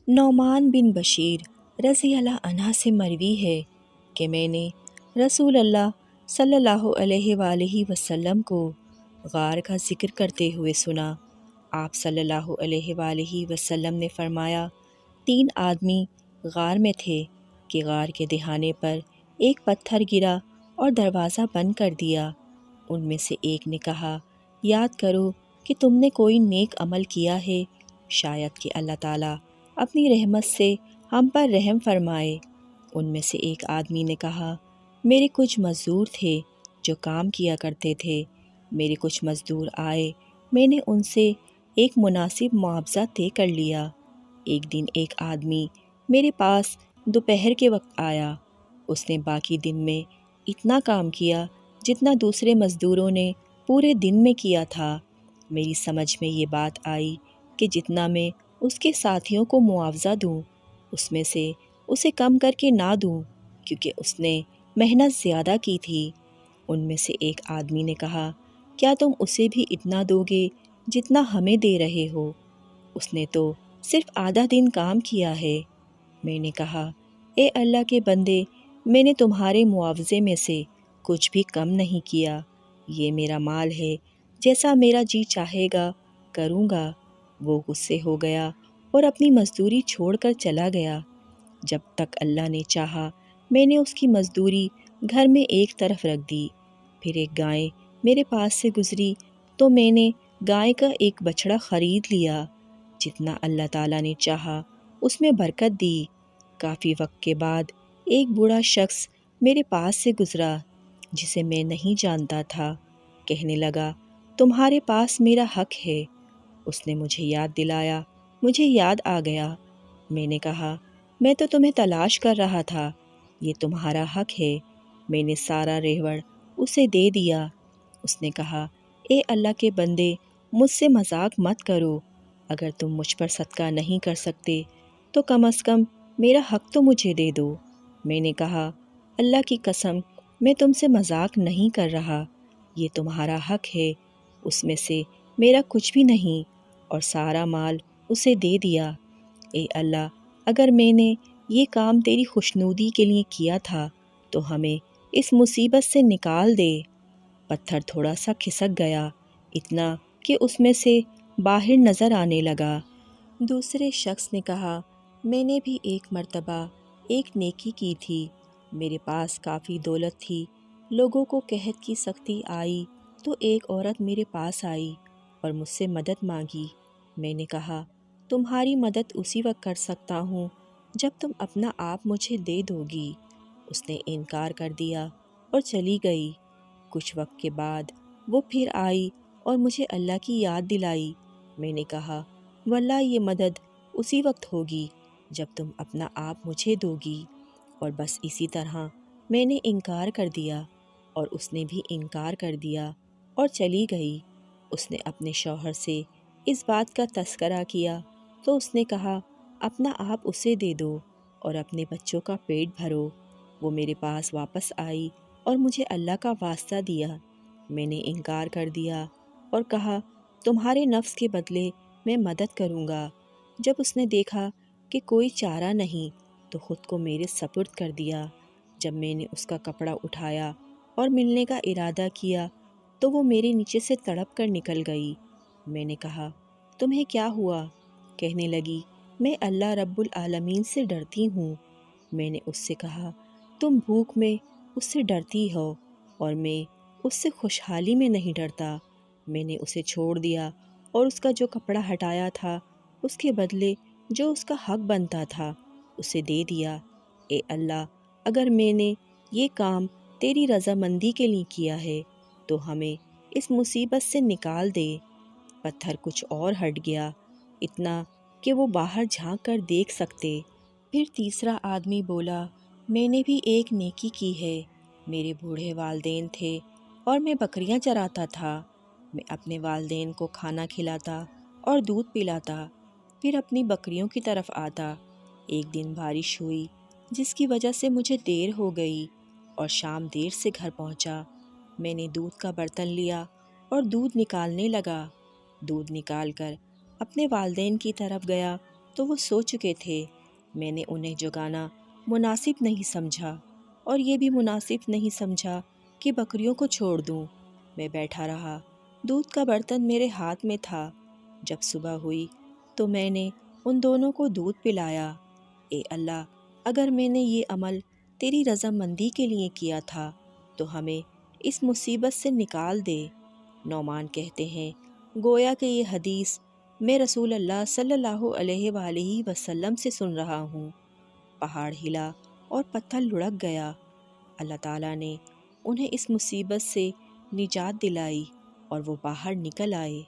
نعمان بن بشیر رضی اللہ عنہ سے مروی ہے کہ میں نے رسول اللہ صلی اللہ علیہ وآلہ وسلم کو غار کا ذکر کرتے ہوئے سنا۔ آپ صلی اللہ علیہ وآلہ وسلم نے فرمایا، 3 آدمی غار میں تھے کہ غار کے دہانے پر ایک پتھر گرا اور دروازہ بند کر دیا۔ ان میں سے ایک نے کہا، یاد کرو کہ تم نے کوئی نیک عمل کیا ہے، شاید کہ اللہ تعالیٰ اپنی رحمت سے ہم پر رحم فرمائے۔ ان میں سے ایک آدمی نے کہا، میرے کچھ مزدور تھے جو کام کیا کرتے تھے، میرے کچھ مزدور آئے، میں نے ان سے ایک مناسب معاوضہ طے کر لیا۔ ایک دن ایک آدمی میرے پاس دوپہر کے وقت آیا، اس نے باقی دن میں اتنا کام کیا جتنا دوسرے مزدوروں نے پورے دن میں کیا تھا۔ میری سمجھ میں یہ بات آئی کہ جتنا میں اس کے ساتھیوں کو معاوضہ دوں، اس میں سے اسے کم کر کے نہ دوں، کیونکہ اس نے محنت زیادہ کی تھی۔ ان میں سے ایک آدمی نے کہا، کیا تم اسے بھی اتنا دو گے جتنا ہمیں دے رہے ہو؟ اس نے تو صرف آدھا دن کام کیا ہے۔ میں نے کہا، اے اللہ کے بندے، میں نے تمہارے معاوضے میں سے کچھ بھی کم نہیں کیا، یہ میرا مال ہے، جیسا میرا جی چاہے گا کروں گا۔ وہ غصے ہو گیا اور اپنی مزدوری چھوڑ کر چلا گیا۔ جب تک اللہ نے چاہا میں نے اس کی مزدوری گھر میں ایک طرف رکھ دی۔ پھر ایک گائے میرے پاس سے گزری تو میں نے گائے کا ایک بچڑا خرید لیا۔ جتنا اللہ تعالیٰ نے چاہا اس میں برکت دی۔ کافی وقت کے بعد ایک بوڑھا شخص میرے پاس سے گزرا جسے میں نہیں جانتا تھا، کہنے لگا، تمہارے پاس میرا حق ہے۔ اس نے مجھے یاد دلایا، مجھے یاد آ گیا۔ میں نے کہا، میں تو تمہیں تلاش کر رہا تھا، یہ تمہارا حق ہے۔ میں نے سارا ریوڑ اسے دے دیا۔ اس نے کہا، اے اللہ کے بندے، مجھ سے مذاق مت کرو، اگر تم مجھ پر صدقہ نہیں کر سکتے تو کم از کم میرا حق تو مجھے دے دو۔ میں نے کہا، اللہ کی قسم میں تم سے مذاق نہیں کر رہا، یہ تمہارا حق ہے۔ اس میں سے میرا کچھ بھی نہیں، اور سارا مال اسے دے دیا۔ اے اللہ، اگر میں نے یہ کام تیری خوشنودی کے لیے کیا تھا تو ہمیں اس مصیبت سے نکال دے۔ پتھر تھوڑا سا کھسک گیا، اتنا کہ اس میں سے باہر نظر آنے لگا۔ دوسرے شخص نے کہا، میں نے بھی ایک مرتبہ ایک نیکی کی تھی، میرے پاس کافی دولت تھی، لوگوں کو قحط کی سختی آئی تو ایک عورت میرے پاس آئی اور مجھ سے مدد مانگی۔ میں نے کہا، تمہاری مدد اسی وقت کر سکتا ہوں جب تم اپنا آپ مجھے دے دو گی۔ اس نے انکار کر دیا اور چلی گئی۔ کچھ وقت کے بعد وہ پھر آئی اور مجھے اللہ کی یاد دلائی۔ میں نے کہا، واللہ یہ مدد اسی وقت ہوگی جب تم اپنا آپ مجھے دو گی۔ اور بس اسی طرح میں نے انکار کر دیا اور اس نے بھی انکار کر دیا اور چلی گئی۔ اس نے اپنے شوہر سے اس بات کا تذکرہ کیا تو اس نے کہا، اپنا آپ اسے دے دو اور اپنے بچوں کا پیٹ بھرو۔ وہ میرے پاس واپس آئی اور مجھے اللہ کا واسطہ دیا۔ میں نے انکار کر دیا اور کہا، تمہارے نفس کے بدلے میں مدد کروں گا۔ جب اس نے دیکھا کہ کوئی چارہ نہیں تو خود کو میرے سپرد کر دیا۔ جب میں نے اس کا کپڑا اٹھایا اور ملنے کا ارادہ کیا تو وہ میرے نیچے سے تڑپ کر نکل گئی۔ میں نے کہا، تمہیں کیا ہوا؟ کہنے لگی، میں اللہ رب العالمین سے ڈرتی ہوں۔ میں نے اس سے کہا، تم بھوک میں اس سے ڈرتی ہو اور میں اس سے خوشحالی میں نہیں ڈرتا۔ میں نے اسے چھوڑ دیا اور اس کا جو کپڑا ہٹایا تھا اس کے بدلے جو اس کا حق بنتا تھا اسے دے دیا۔ اے اللہ، اگر میں نے یہ کام تیری رضامندی کے لیے کیا ہے تو ہمیں اس مصیبت سے نکال دے۔ پتھر کچھ اور ہٹ گیا، اتنا کہ وہ باہر جھانک کر دیکھ سکتے۔ پھر تیسرا آدمی بولا، میں نے بھی ایک نیکی کی ہے، میرے بوڑھے والدین تھے اور میں بکریاں چراتا تھا۔ میں اپنے والدین کو کھانا کھلاتا اور دودھ پلاتا، پھر اپنی بکریوں کی طرف آتا۔ ایک دن بارش ہوئی جس کی وجہ سے مجھے دیر ہو گئی اور شام دیر سے گھر پہنچا۔ میں نے دودھ کا برتن لیا اور دودھ نکالنے لگا۔ دودھ نکال کر اپنے والدین کی طرف گیا تو وہ سو چکے تھے۔ میں نے انہیں جگانا مناسب نہیں سمجھا اور یہ بھی مناسب نہیں سمجھا کہ بکریوں کو چھوڑ دوں۔ میں بیٹھا رہا، دودھ کا برتن میرے ہاتھ میں تھا۔ جب صبح ہوئی تو میں نے ان دونوں کو دودھ پلایا۔ اے اللہ، اگر میں نے یہ عمل تیری رضامندی کے لیے کیا تھا تو ہمیں اس مصیبت سے نکال دے۔ نعمان کہتے ہیں، گویا کہ یہ حدیث میں رسول اللہ صلی اللہ علیہ وآلہ وسلم سے سن رہا ہوں۔ پہاڑ ہلا اور پتھر لڑک گیا۔ اللہ تعالیٰ نے انہیں اس مصیبت سے نجات دلائی اور وہ باہر نکل آئے۔